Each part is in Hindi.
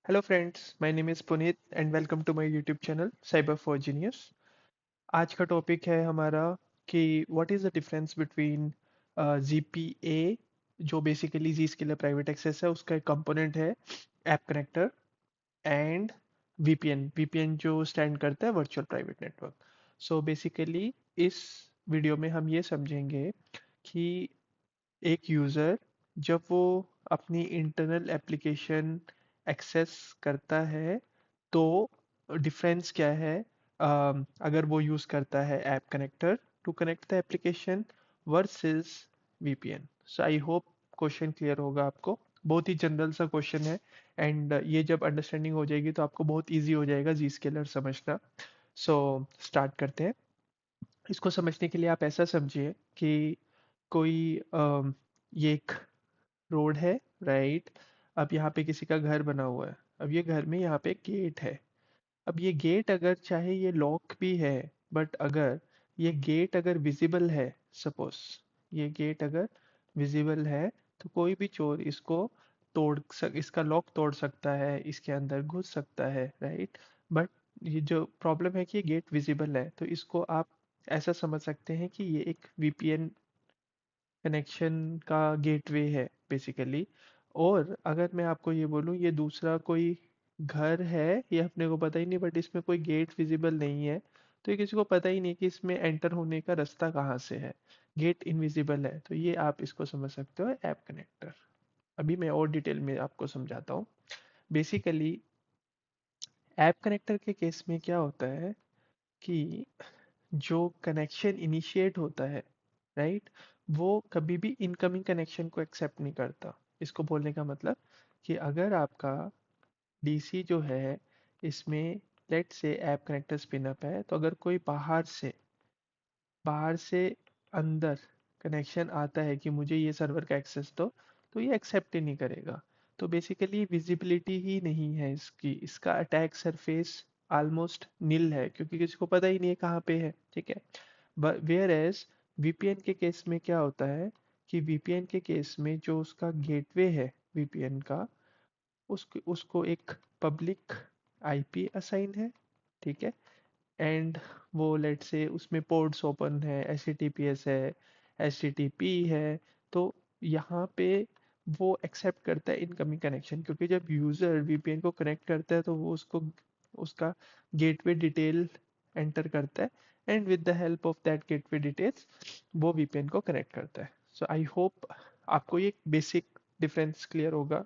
Hello friends, my name is Puneet and welcome to my YouTube channel Cyber for Genius। आज का टॉपिक है हमारा कि what is the difference between ZPA जो बेसिकली जी स्केलर प्राइवेट एक्सेस है उसका एक कंपोनेंट है app connector and VPN। VPN जो स्टैंड करता है virtual private network. So basically इस वीडियो में हम ये समझेंगे कि एक यूज़र जब वो अपनी इंटरनल एप्लीकेशन एक्सेस करता है तो डिफरेंस क्या है। अगर वो यूज़ करता है app connector to connect the application versus VPN। So I hope question clear होगा आपको। बहुत ही जनरल सा क्वेश्चन है एंड ये जब अंडरस्टैंडिंग हो जाएगी तो आपको बहुत इजी हो जाएगा जी स्केलर समझना। सो स्टार्ट करते हैं। इसको समझने के लिए आप ऐसा समझिए कि कोई ये एक रोड है, राइट। अब यहाँ पे किसी का घर बना हुआ है। अब ये घर में यहाँ पे गेट है। अब ये गेट अगर चाहे ये लॉक भी है, बट अगर ये गेट अगर विजिबल है, सपोज ये गेट अगर विजिबल है तो कोई भी चोर इसको इसका लॉक तोड़ सकता है, इसके अंदर घुस सकता है, राइट। बट ये जो प्रॉब्लम है कि ये गेट विजिबल है तो इसको आप ऐसा समझ सकते हैं कि ये एक VPN कनेक्शन का गेटवे है बेसिकली। और अगर मैं आपको ये बोलूँ ये दूसरा कोई घर है, ये अपने को पता ही नहीं बट इसमें कोई गेट विजिबल नहीं है, तो ये किसी को पता ही नहीं कि इसमें एंटर होने का रास्ता कहाँ से है। गेट इनविजिबल है तो ये आप इसको समझ सकते हो ऐप कनेक्टर। अभी मैं और डिटेल में आपको समझाता हूँ। बेसिकली ऐप कनेक्टर के केस में क्या होता है कि जो कनेक्शन इनिशिएट होता है, राइट, वो कभी भी इनकमिंग कनेक्शन को एक्सेप्ट नहीं करता। इसको बोलने का मतलब कि अगर आपका DC जो है इसमें लेट से ऐप कनेक्टर स्पिन अप है तो अगर कोई बाहर से अंदर कनेक्शन आता है कि मुझे ये सर्वर का एक्सेस दो, तो ये एक्सेप्ट ही नहीं करेगा। तो बेसिकली विजिबिलिटी ही नहीं है इसकी, इसका अटैक सरफेस ऑलमोस्ट नील है क्योंकि किसी को पता ही नहीं है कहाँ पे है, ठीक है। वेयर एज VPN के केस में क्या होता है कि VPN के केस में जो उसका गेटवे है VPN का, उसको उसको एक पब्लिक IP असाइन है, ठीक है। एंड वो लेट से उसमें पोर्ट्स ओपन है, HTTPS है, HTTP है। तो यहाँ पे वो एक्सेप्ट करता है इनकमिंग कनेक्शन क्योंकि जब यूज़र VPN को कनेक्ट करता है तो वो उसको उसका गेटवे डिटेल एंटर करता है and with the help of that gateway details वो VPN को कनेक्ट करता है। सो आई होप आपको ये बेसिक डिफरेंस क्लियर होगा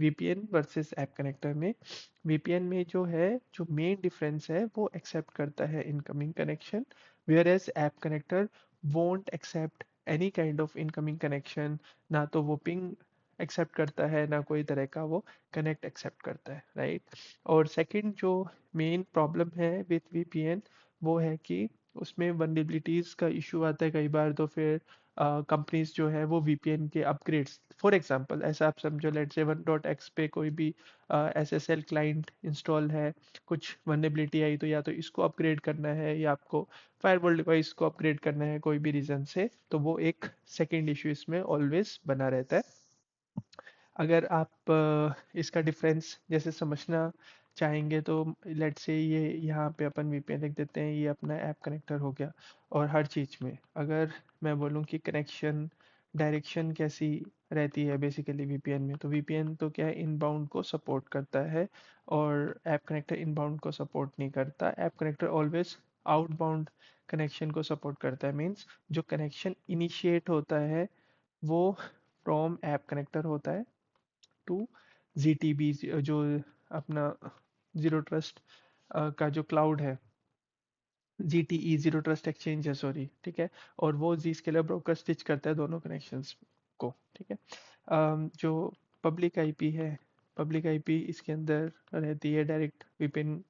VPN वर्सेस ऐप कनेक्टर में। VPN में जो है जो मेन डिफरेंस है वो एक्सेप्ट करता है incoming connection, whereas app connector won't accept any kind of incoming connection. ना तो वो पिंग एक्सेप्ट करता है ना कोई तरह का वो कनेक्ट एक्सेप्ट करता है, राइट। और सेकंड जो मेन प्रॉब्लम है विथ VPN वो है कि उसमें वनरेबिलिटीज का इशू आता है कई बार। तो फिर कंपनीज जो है वो VPN के अपग्रेड्स, फॉर एग्जांपल ऐसा आप समझो लेट से 1.x पे कोई भी SSL क्लाइंट इंस्टॉल है, कुछ वनरेबिलिटी आई तो या तो इसको अपग्रेड करना है या आपको फायरवॉल डिवाइस को अपग्रेड करना है कोई भी रीजन से, तो वो एक सेकेंड इशू इसमें ऑलवेज बना रहता है। अगर आप इसका डिफरेंस जैसे समझना चाहेंगे तो लेट से ये यहाँ पे अपन VPN लिख देते हैं, ये अपना ऐप कनेक्टर हो गया। और हर चीज़ में अगर मैं बोलूँ कि कनेक्शन डायरेक्शन कैसी रहती है बेसिकली VPN में, तो VPN तो क्या है इनबाउंड को सपोर्ट करता है और ऐप कनेक्टर इनबाउंड को सपोर्ट नहीं करता। App connector always outbound connection को सपोर्ट करता है। मीन्स जो कनेक्शन इनिशिएट होता है वो फ्रॉम ऐप कनेक्टर होता है टू ZTB जो अपना जीरो ट्रस्ट का जो क्लाउड है, ZTE जीरो ट्रस्ट एक्सचेंज है, सॉरी, ठीक है। और वो जी स्केलर ब्रोकर स्टिच करता है दोनों कनेक्शंस को, ठीक है। जो पब्लिक आईपी है, पब्लिक आईपी इसके अंदर रहती है डायरेक्ट VPN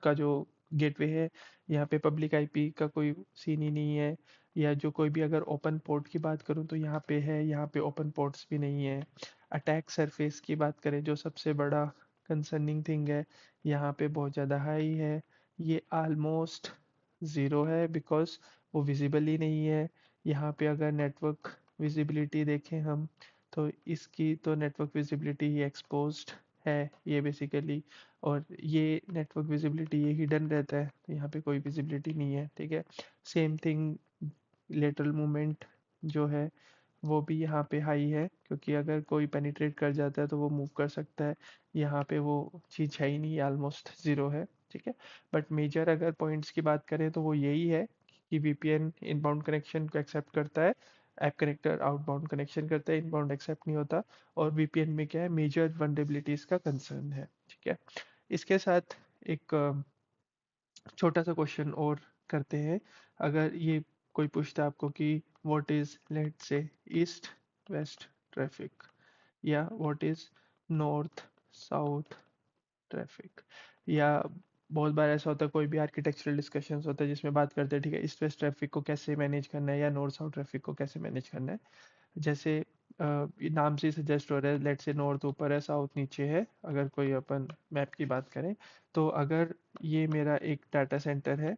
का जो गेटवे है। यहाँ पे पब्लिक आईपी का कोई सीन ही नहीं है। या जो कोई भी अगर ओपन पोर्ट की बात करूँ तो यहाँ पे है, यहाँ पे ओपन पोर्ट्स भी नहीं है। अटैक सरफेस की बात करें जो सबसे बड़ा कंसर्निंग थिंग है, यहाँ पे बहुत ज़्यादा हाई है। ये ऑलमोस्ट ज़ीरो है बिकॉज वो विजिबल ही नहीं है। यहाँ पे अगर नेटवर्क विजिबिलिटी देखें हम तो इसकी तो नेटवर्क विजिबिलिटी ही एक्सपोज्ड है ये बेसिकली। और ये नेटवर्क विजिबिलिटी ये हिडन रहता है, तो यहाँ पे कोई विजिबिलिटी नहीं है, ठीक है। सेम थिंग, लेटरल मूवमेंट जो है वो भी यहाँ पे हाई है, क्योंकि अगर कोई पेनिट्रेट कर जाता है तो वो मूव कर सकता है। यहाँ पे वो चीज़ है ही नहीं, ऑलमोस्ट ज़ीरो है, ठीक है। बट मेजर अगर पॉइंट्स की बात करें तो वो यही है कि वीपीएन इनबाउंड कनेक्शन को एक्सेप्ट करता है, ऐप कनेक्टर आउटबाउंड कनेक्शन करता है, इनबाउंड एक्सेप्ट नहीं होता। और वीपीएन में क्या है, मेजर वनरेबिलिटीज़ का कंसर्न है, ठीक है। इसके साथ एक छोटा सा क्वेश्चन और करते हैं। अगर ये कोई पूछता है आपको कि what is, let's say, east west traffic, या what is north south traffic, या बहुत बार ऐसा होता है कोई भी आर्किटेक्चरल डिस्कशंस होता है जिसमें बात करते हैं, ठीक है, ईस्ट वेस्ट ट्रैफिक को कैसे मैनेज करना है या नॉर्थ साउथ ट्रैफिक को कैसे मैनेज करना है। जैसे ये नाम से सजेस्ट हो रहा है, लेट्स से नॉर्थ ऊपर है साउथ नीचे है, अगर कोई अपन मैप की बात करें, तो अगर ये मेरा एक डाटा सेंटर है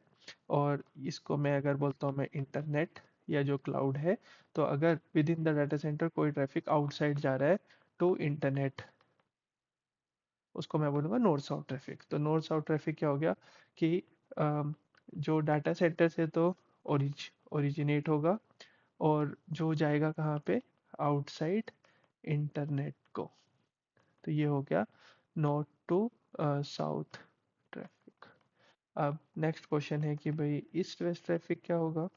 और इसको मैं अगर बोलता हूँ मैं इंटरनेट या जो क्लाउड है, तो अगर with in the data centre कोई ट्रैफिक आउटसाइड जा रहा है तो इंटरनेट, उसको मैं बोलूँगा नॉर्थ साउथ ट्रैफिक। तो नॉर्थ साउथ ट्रैफिक क्या हो गया कि जो डाटा सेंटर से तो ओरिजिनेट होगा और जो जाएगा कहाँ पे, आउटसाइड इंटरनेट को। तो ये हो गया नॉर्थ टू साउथ ट्रैफिक। अब नेक्स्ट क्वेश्चन है कि भाई ईस्ट वेस्ट ट्रैफिक क्या होगा।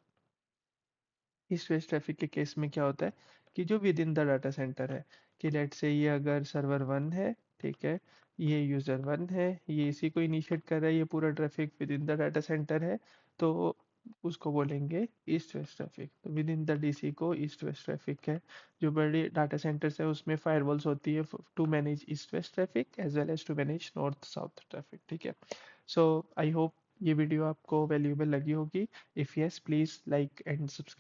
ईस्ट वेस्ट ट्रैफिक के केस में क्या होता है कि जो with in the data centre है, कि लेट से ये अगर सर्वर वन है, ठीक है, ये यूजर वन है, ये इसी को इनिशिएट कर रहा है, ये पूरा traffic with in the data centre है, तो उसको बोलेंगे ईस्ट वेस्ट ट्रैफिक। तो विद इन द डीसी को ईस्ट वेस्ट ट्रैफिक है। जो बड़े डाटा सेंटर्स है उसमें फायरवॉल्स होती है to manage east west traffic as well as to manage north south traffic, ठीक है। सो आई होप ये वीडियो आपको वैल्यूएबल लगी होगी। If yes, please like and subscribe.